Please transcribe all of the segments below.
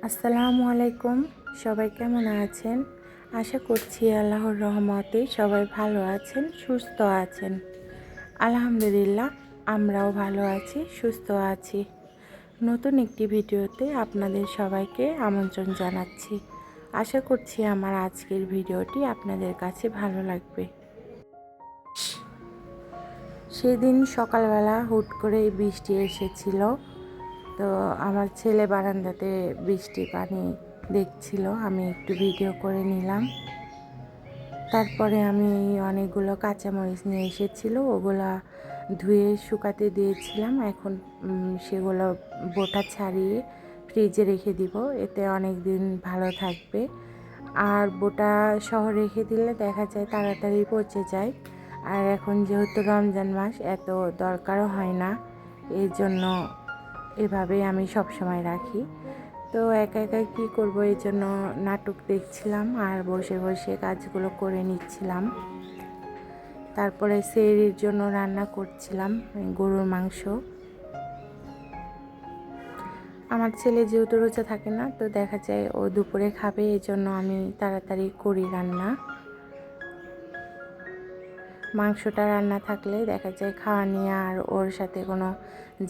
আসসালামু আলাইকুম। সবাই কেমন আছেন? আশা করছি আল্লাহর রহমতে সবাই ভালো আছেন, সুস্থ আছেন। আলহামদুলিল্লাহ, আমরাও ভালো আছি, সুস্থ আছি। নতুন একটি ভিডিওতে আপনাদের সবাইকে আমন্ত্রণ জানাচ্ছি। আশা করছি আমার আজকের ভিডিওটি আপনাদের কাছে ভালো লাগবে। সেদিন সকালবেলা হুট করে বৃষ্টি এসেছিল। তো আমার ছেলে বারান্দাতে বৃষ্টি পানি দেখছিল, আমি একটু ভিডিও করে নিলাম। তারপরে আমি অনেকগুলো কাঁচামরিচ নিয়ে এসেছিল, ওগুলা ধুয়ে শুকাতে দিয়েছিলাম। এখন সেগুলো বোটা ছাড়িয়ে ফ্রিজে রেখে দিব, এতে অনেক দিন ভালো থাকবে। আর বোটা সহ রেখে দিলে দেখা যায় তাড়াতাড়ি পচে যায়। আর এখন যেহেতু রমজান মাস, এত দরকারও হয় না, এই জন্য এভাবেই আমি সব সময় রাখি। তো একা একা কী করবো, এই জন্য নাটক দেখছিলাম আর বসে বসে কাজগুলো করে নিচ্ছিলাম। তারপরে সেহরির জন্য রান্না করছিলাম গরুর মাংস। আমার ছেলে যেহেতু রোজা থাকে না, তো দেখা যায় ও দুপুরে খাবে, এই জন্য আমি তাড়াতাড়ি করি রান্না। মাংসটা রান্না থাকলে দেখা যায় খাওয়া নিয়ে আর ওর সাথে কোনো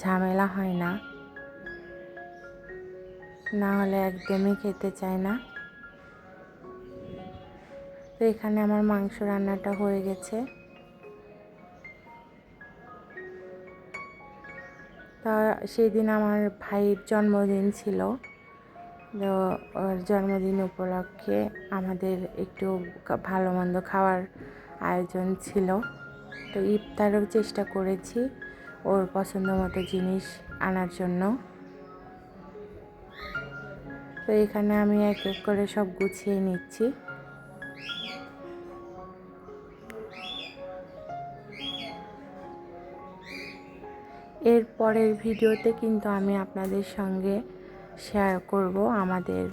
ঝামেলা হয় না, না হলে একদমই খেতে চায় না। তো এখানে আমার মাংস রান্নাটা হয়ে গেছে। তা সেদিন আমার ভাইয়ের জন্মদিন ছিল, তো ওর জন্মদিন উপলক্ষে আমাদের একটু ভালো মন্দ খাওয়ার আয়োজন ছিল। তো ইফতারও চেষ্টা করেছি ওর পছন্দ মতো জিনিস আনার জন্য। তো এখানে আমি এক এক করে সব গুছিয়ে নিচ্ছি। এর পরের ভিডিওতে কিন্তু আমি আপনাদের সঙ্গে শেয়ার করব আমাদের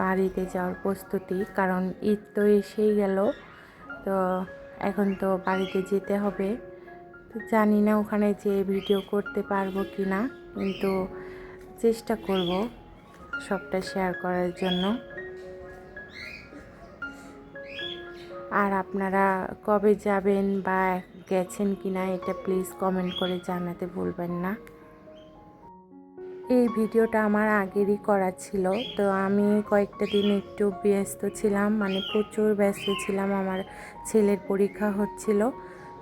বাড়িতে যাওয়ার প্রস্তুতি, কারণ ঈদ তো এসেই গেল। তো এখন তো বাড়িতে যেতে হবে। তো জানি না ওখানে যে ভিডিও করতে পারবো কি না, কিন্তু চেষ্টা করব সবটা শেয়ার করার জন্য। আর আপনারা কবে যাবেন বা গেছেন কি না, এটা প্লিজ কমেন্ট করে জানাতে ভুলবেন না। এই ভিডিওটা আমার আগেরই করা ছিল, তো আমি কয়েকটা দিন একটু ব্যস্ত ছিলাম, মানে প্রচুর ব্যস্ত ছিলাম, আমার ছেলের পরীক্ষা হচ্ছিল।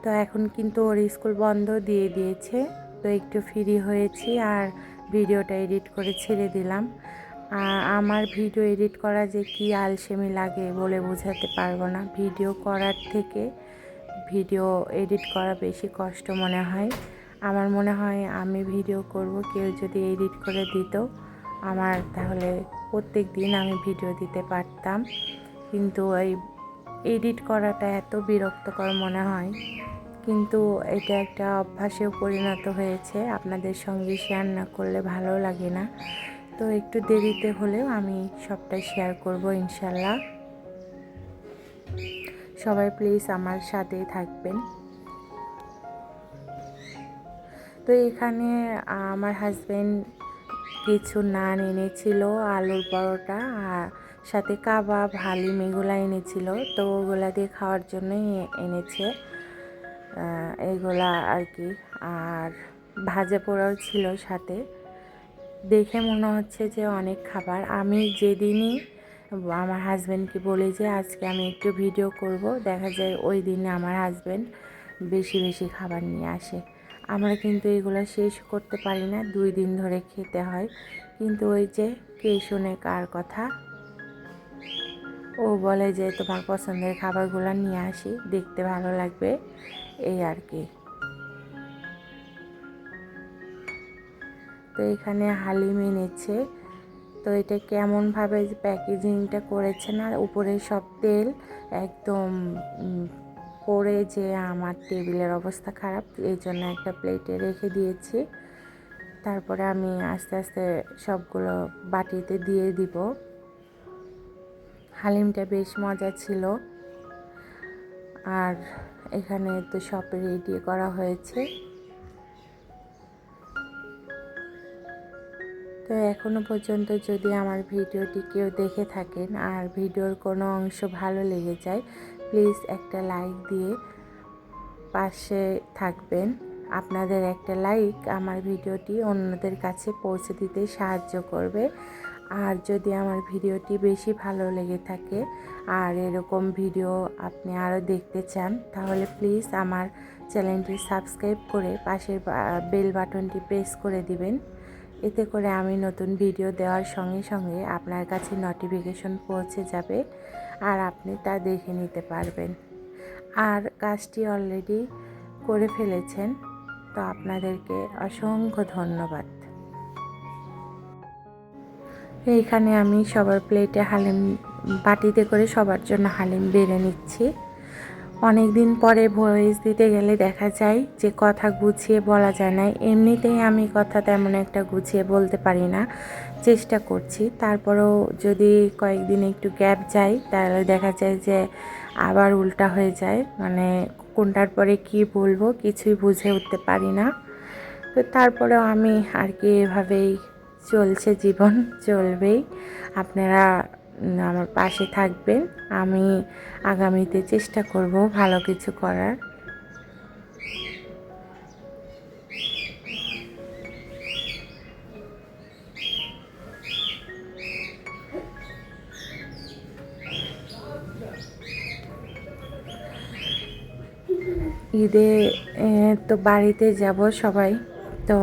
তো এখন কিন্তু ওর স্কুল বন্ধ দিয়ে দিয়েছে, তো একটু ফ্রি হয়েছি আর ভিডিওটা এডিট করে ছেড়ে দিলাম। আর আমার ভিডিও এডিট করা যে কি আলসেমি লাগে বলে বোঝাতে পারবো না। ভিডিও করার থেকে ভিডিও এডিট করা বেশি কষ্ট মনে হয়। আমার মনে হয় আমি ভিডিও করব, কেউ যদি এডিট করে দিত আমার, তাহলে প্রত্যেক দিন আমি ভিডিও দিতে পারতাম। কিন্তু এই এডিট করাটা এত বিরক্তকর মনে হয়, কিন্তু এটা একটা অভ্যাসেও পরিণত হয়েছে। আপনাদের সঙ্গে শেয়ার না করলে ভালো লাগে না। তো একটু দেরিতে হলেও আমি সবটাই শেয়ার করব ইনশাল্লাহ। সবাই প্লিজ আমার সাথেই থাকবেন। তো এখানে আমার হাজব্যান্ড কিছু নান এনেছিল, আলুর পরোটা আর সাথে কাবাব, হালিম এগুলো এনেছিল। তো ওগুলা দিয়ে খাওয়ার জন্যই এনেছে এগুলা আর কি। আর ভাজা পোড়াও ছিল সাথে। দেখে মনে হচ্ছে যে অনেক খাবার। আমি যেদিনই আমার হাজব্যান্ডকে বলি যে আজকে আমি একটু ভিডিও করব, দেখা যায় ওই দিনে আমার হাজব্যান্ড বেশি বেশি খাবার নিয়ে আসে। আমরা কিন্তু এগুলো শেষ করতে পারি না, 2 দিন ধরে খেতে হয়। কিন্তু ওই যে কে শুনে কার কথা, ও বলে যে তোমার পছন্দের খাবারগুলো নিয়ে আসি, দেখতে ভালো লাগবে, এই আর কি। তো এখানে হালিম এনেছে। তো এটা কেমনভাবে প্যাকেজিংটা করেছেন, আর উপরে সব তেল একদম পড়ে যে আমার টেবিলের অবস্থা খারাপ, এই জন্য একটা প্লেটে রেখে দিয়েছি। তারপরে আমি আস্তে আস্তে সবগুলো বাটিতে দিয়ে দিব। হালিমটা বেশ মজা ছিল। আর এখানে তো সব রেডি করা হয়েছে। তো এখনও পর্যন্ত যদি আমার ভিডিওটি কেউ দেখে থাকেন আর ভিডিওর কোনো অংশ ভালো লেগে যায়, প্লিজ একটা লাইক দিয়ে পাশে থাকবেন। আপনাদের একটা লাইক আমার ভিডিওটি অন্যদের কাছে পৌঁছে দিতে সাহায্য করবে। আর যদি আমার ভিডিওটি বেশি ভালো লেগে থাকে আর এরকম ভিডিও আপনি আরও দেখতে চান, তাহলে প্লিজ আমার চ্যানেলটি সাবস্ক্রাইব করে পাশের বেল বাটনটি প্রেস করে দিবেন। এতে করে আমি নতুন ভিডিও দেওয়ার সঙ্গে সঙ্গে আপনার কাছে নোটিফিকেশন পৌঁছে যাবে আর আপনি তা দেখে নিতে পারবেন। আর কাজটি অলরেডি করে ফেলেছেন, তো আপনাদেরকে অসংখ্য ধন্যবাদ। এইখানে আমি সবার প্লেটে হালিম, বাটিতে করে সবার জন্য হালিম বেড়ে নিচ্ছি। অনেক দিন পরে ভয়েস দিতে গেলে দেখা যায় যে কথা গুছিয়ে বলা যায় না। এমনিতেই আমি কথা তেমন একটা গুছিয়ে বলতে পারি না, চেষ্টা করছি। তারপরেও যদি কয়েকদিন একটু গ্যাপ যায় তাহলে দেখা যায় যে আবার উল্টা হয়ে যায়, মানে কোনটার পরে কি বলবো কিছুই বুঝে উঠতে পারি না। তো তারপরেও আমি আর কি এভাবেই চলছে, জীবন চলবেই। আপনারা আমার পাশে থাকবেন, আমি আগামীতে চেষ্টা করব ভালো কিছু করার। ঈদে তো বাড়িতে যাব সবাই, তো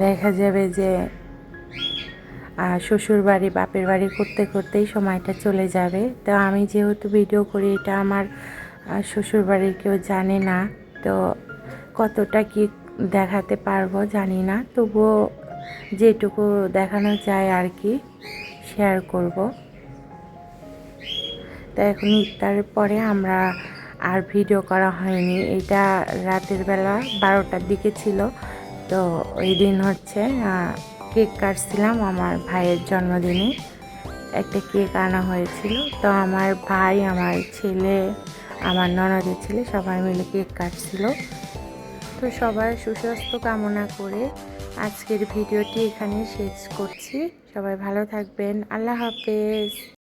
দেখা যাবে যে শ্বশুর বাড়ি বাপের বাড়ি করতে করতেই সময়টা চলে যাবে। তো আমি যেহেতু ভিডিও করি, এটা আমার শ্বশুর বাড়ির কেউ জানে না, তো কতটা কি দেখাতে পারবো জানি না, তবুও যেটুকু দেখানো যায় আর কি শেয়ার করব। তো এখন ইফতারের পরে আমরা আর ভিডিও করা হয়নি। এটা রাতের বেলা 12টার দিকে ছিল। তো ওই দিন হচ্ছে কেক কাটছিলাম আমার ভাইয়ের জন্মদিনে, একটা কেক আনা হয়েছিল। তো আমার ভাই, আমার ছেলে, আমার ননদের ছেলে সবাই মিলে কেক কাটছিল। তো সবার সুস্বাস্থ্য কামনা করে আজকের ভিডিওটি এখানে শেষ করছি। সবাই ভালো থাকবেন, আল্লাহ হাফেজ।